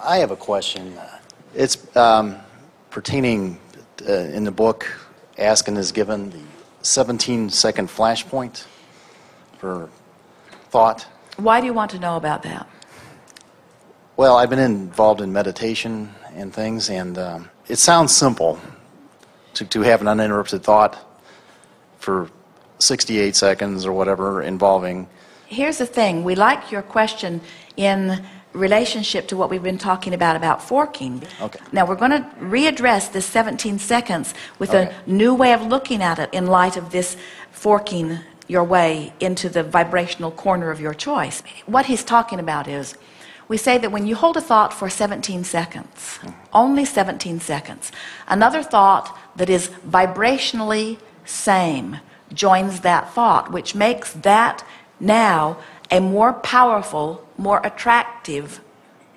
I have a question. It's pertaining in the book, Askin is given the 17-second flashpoint for thought. Why do you want to know about that? Well, I've been involved in meditation and things, and it sounds simple to have an uninterrupted thought for 68 seconds or whatever involving. Here's the thing. We like your question in relationship to what we've been talking about forking. Okay. Now we're going to readdress this 17 seconds with a new way of looking at it in light of this forking your way into the vibrational corner of your choice. What he's talking about is, we say that when you hold a thought for 17 seconds, only 17 seconds, another thought that is vibrationally same joins that thought, which makes that now a more powerful, more attractive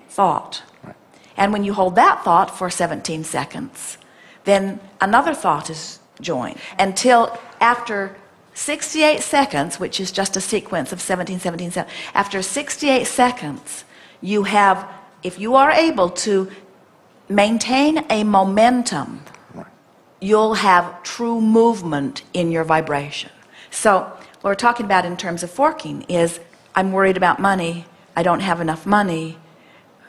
thought. Right. And when you hold that thought for 17 seconds, then another thought is joined until after 68 seconds, which is just a sequence of 17, 17, 17. After 68 seconds, you have, if you are able to maintain a momentum, you'll have true movement in your vibration. So what we're talking about in terms of forking is, I'm worried about money, I don't have enough money,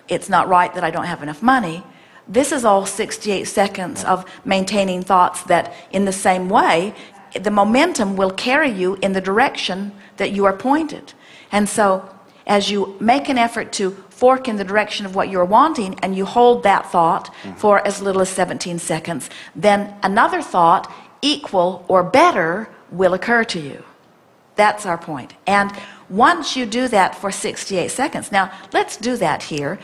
it's not right that I don't have enough money. This is all 68 seconds of maintaining thoughts that in the same way, the momentum will carry you in the direction that you are pointed. And so as you make an effort to fork in the direction of what you're wanting and you hold that thought for as little as 17 seconds, then another thought equal or better will occur to you. That's our point. And once you do that for 68 seconds, now let's do that here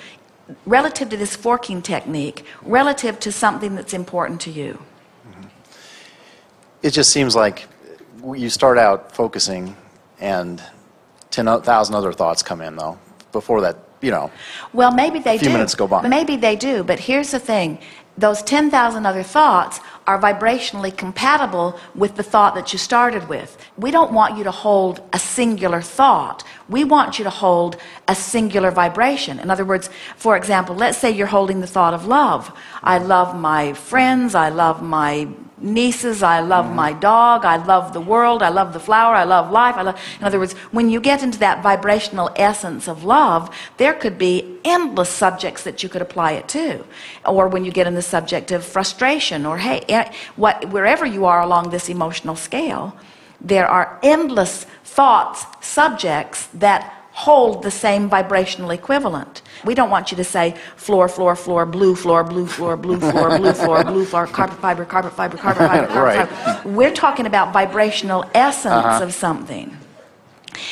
relative to this forking technique, relative to something that's important to you. It just seems like you start out focusing and 10,000 other thoughts come in, though, before that, you know. Well, maybe they do. A few minutes go by. Maybe they do, but here's the thing. Those 10,000 other thoughts are vibrationally compatible with the thought that you started with. We don't want you to hold a singular thought. We want you to hold a singular vibration. In other words, for example, let's say you're holding the thought of love. I love my friends, I love my nieces, I love my dog, I love the world, I love the flower, I love life. In other words, when you get into that vibrational essence of love, there could be endless subjects that you could apply it to. Or when you get in the subject of frustration or wherever you are along this emotional scale, there are endless thoughts, subjects that hold the same vibrational equivalent. We don't want you to say floor, floor, floor, blue floor, blue floor, blue floor, blue floor, blue floor, carpet fiber, carpet fiber, carpet fiber, carpet fiber. We're talking about vibrational essence of something.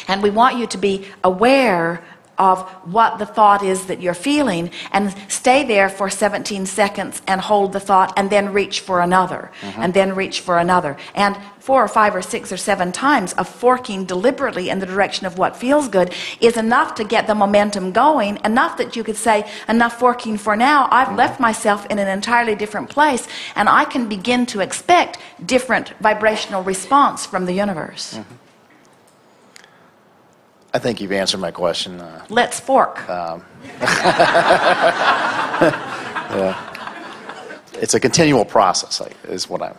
And we want you to be aware of what the thought is that you're feeling and stay there for 17 seconds and hold the thought and then reach for another and then reach for another. And 4 or 5 or 6 or 7 times of forking deliberately in the direction of what feels good is enough to get the momentum going, enough that you could say, enough forking for now. I've left myself in an entirely different place and I can begin to expect different vibrational response from the universe. I think you've answered my question. Let's fork. It's a continual process, is what I'm...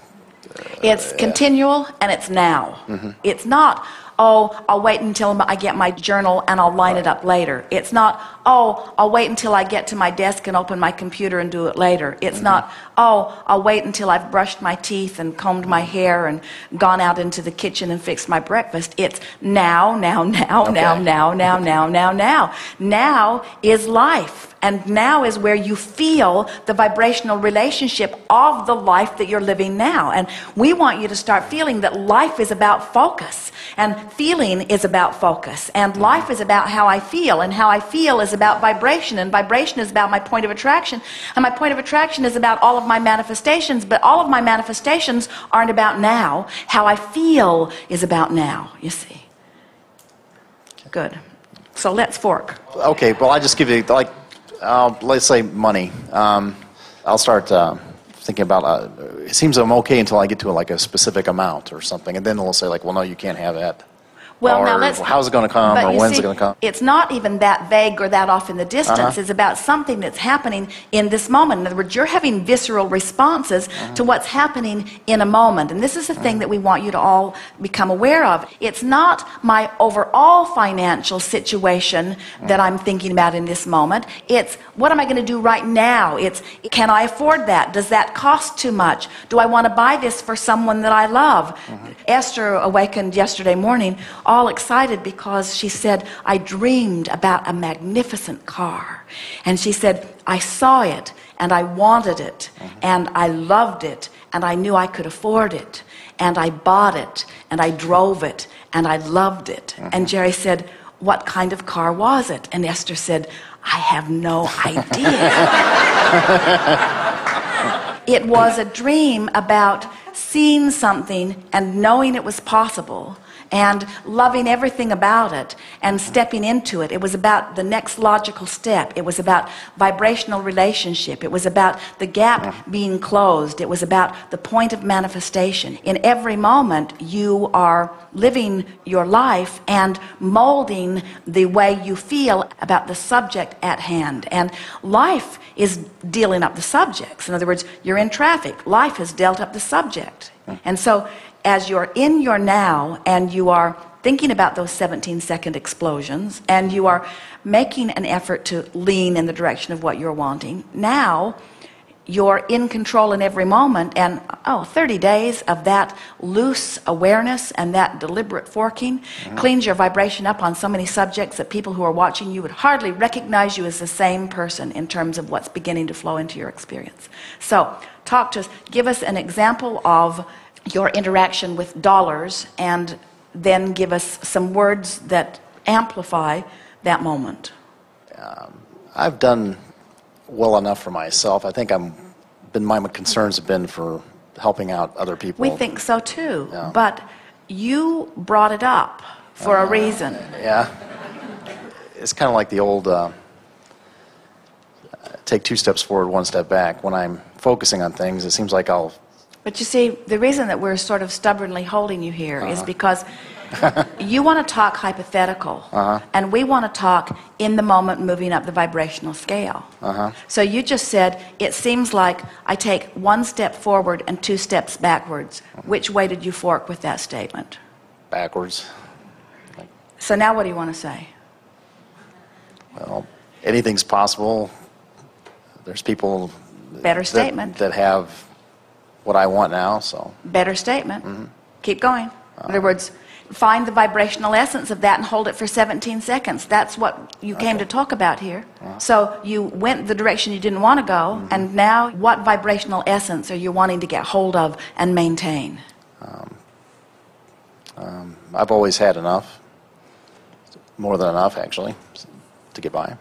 It's continual and it's now. It's not, oh, I'll wait until I get my journal and I'll line it up later. It's not, oh, I'll wait until I get to my desk and open my computer and do it later. It's not, oh, I'll wait until I've brushed my teeth and combed my hair and gone out into the kitchen and fixed my breakfast. It's now, now, now, now, now, now, now, now, now. Now is life. And now is where you feel the vibrational relationship of the life that you're living now. And we want you to start feeling that life is about focus. And feeling is about focus. And life is about how I feel. And how I feel is about vibration. And vibration is about my point of attraction. And my point of attraction is about all of my manifestations. But all of my manifestations aren't about now. How I feel is about now, you see. Good. So let's fork. Okay, well, I just give you, like, let's say money. I'll start thinking about, it seems I'm okay until I get to like a specific amount or something, and then they'll say like, well, no, you can't have that. Well, or now let's. how's it going to come, but or you when's see, it going to come? It's not even that vague or that off in the distance. It's about something that's happening in this moment. In other words, you're having visceral responses to what's happening in a moment. And this is the thing that we want you to all become aware of. It's not my overall financial situation that I'm thinking about in this moment. It's what am I going to do right now? It's can I afford that? Does that cost too much? Do I want to buy this for someone that I love? Esther awakened yesterday morning all excited because she said, I dreamed about a magnificent car. And she said, I saw it and I wanted it and I loved it and I knew I could afford it and I bought it and I drove it and I loved it. And Jerry said, what kind of car was it? And Esther said, I have no idea. It was a dream about seeing something and knowing it was possible and loving everything about it and stepping into it. It was about the next logical step. It was about vibrational relationship. It was about the gap being closed. It was about the point of manifestation. In every moment, you are living your life and molding the way you feel about the subject at hand. And life is dealing up the subjects. In other words, you're in traffic. Life has dealt up the subject. And so as you're in your now and you are thinking about those 17-second explosions and you are making an effort to lean in the direction of what you're wanting, now you're in control in every moment. And 30 days of that loose awareness and that deliberate forking cleans your vibration up on so many subjects that people who are watching you would hardly recognize you as the same person in terms of what's beginning to flow into your experience. So talk to us, give us an example of your interaction with dollars, and then give us some words that amplify that moment. I've done well enough for myself. I think my concerns have been for helping out other people. We think so too, Yeah. but you brought it up for a reason. Yeah. It's kind of like the old take 2 steps forward, 1 step back. When I'm focusing on things, it seems like But you see, the reason that we're sort of stubbornly holding you here is because you want to talk hypothetical, and we want to talk in the moment, moving up the vibrational scale. So you just said, it seems like I take 1 step forward and 2 steps backwards. Which way did you fork with that statement? backwards. So now what do you want to say? Well, anything's possible. There's people Better statement. that have what I want now, so. Better statement. Keep going. In other words, find the vibrational essence of that and hold it for 17 seconds. That's what you came to talk about here. So you went the direction you didn't want to go, and now what vibrational essence are you wanting to get hold of and maintain? I've always had enough, more than enough actually, to get by.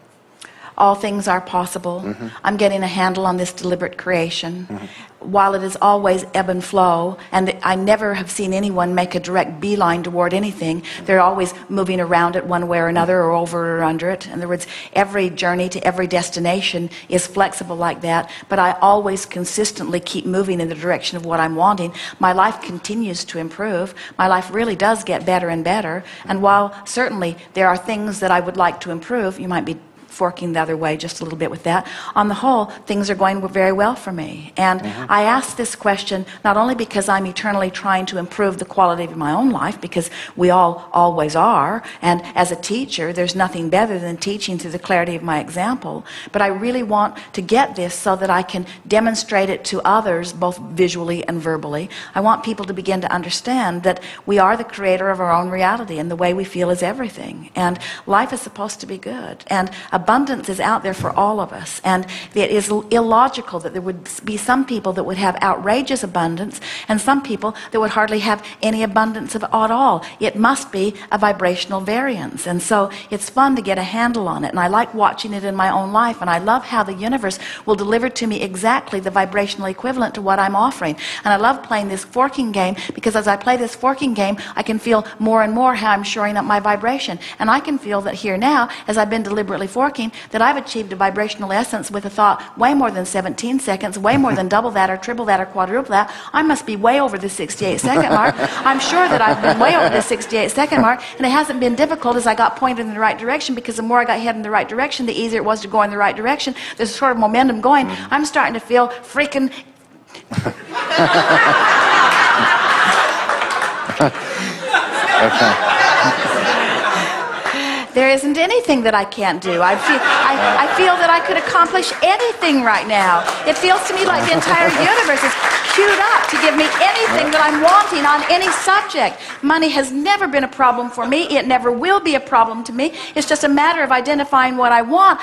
All things are possible. I'm getting a handle on this deliberate creation. While it is always ebb and flow, and I never have seen anyone make a direct beeline toward anything, they're always moving around it one way or another, or over or under it. In other words, every journey to every destination is flexible like that, but I always consistently keep moving in the direction of what I'm wanting. My life continues to improve. My life really does get better and better. And while certainly there are things that I would like to improve, you might be forking the other way just a little bit with that. On the whole, things are going very well for me. And I ask this question not only because I'm eternally trying to improve the quality of my own life, because we all always are, and as a teacher, there's nothing better than teaching through the clarity of my example, but I really want to get this so that I can demonstrate it to others, both visually and verbally. I want people to begin to understand that we are the creator of our own reality, and the way we feel is everything. And life is supposed to be good. And abundance is out there for all of us, and it is illogical that there would be some people that would have outrageous abundance and some people that would hardly have any abundance at all. It must be a vibrational variance, and so it's fun to get a handle on it, and I like watching it in my own life, and I love how the universe will deliver to me exactly the vibrational equivalent to what I'm offering. And I love playing this forking game, because as I play this forking game, I can feel more and more how I'm shoring up my vibration, and I can feel that here now, as I've been deliberately forking, talking that I've achieved a vibrational essence with a thought way more than 17 seconds, way more than double that or triple that or quadruple that. I must be way over the 68-second mark. I'm sure that I've been way over the 68-second mark, and it hasn't been difficult as I got pointed in the right direction, because the more I got headed in the right direction, the easier it was to go in the right direction. There's sort of momentum going. I'm starting to feel freaking... There isn't anything that I can't do. I feel that I could accomplish anything right now. It feels to me like the entire universe is queued up to give me anything that I'm wanting on any subject. Money has never been a problem for me. It never will be a problem to me. It's just a matter of identifying what I want.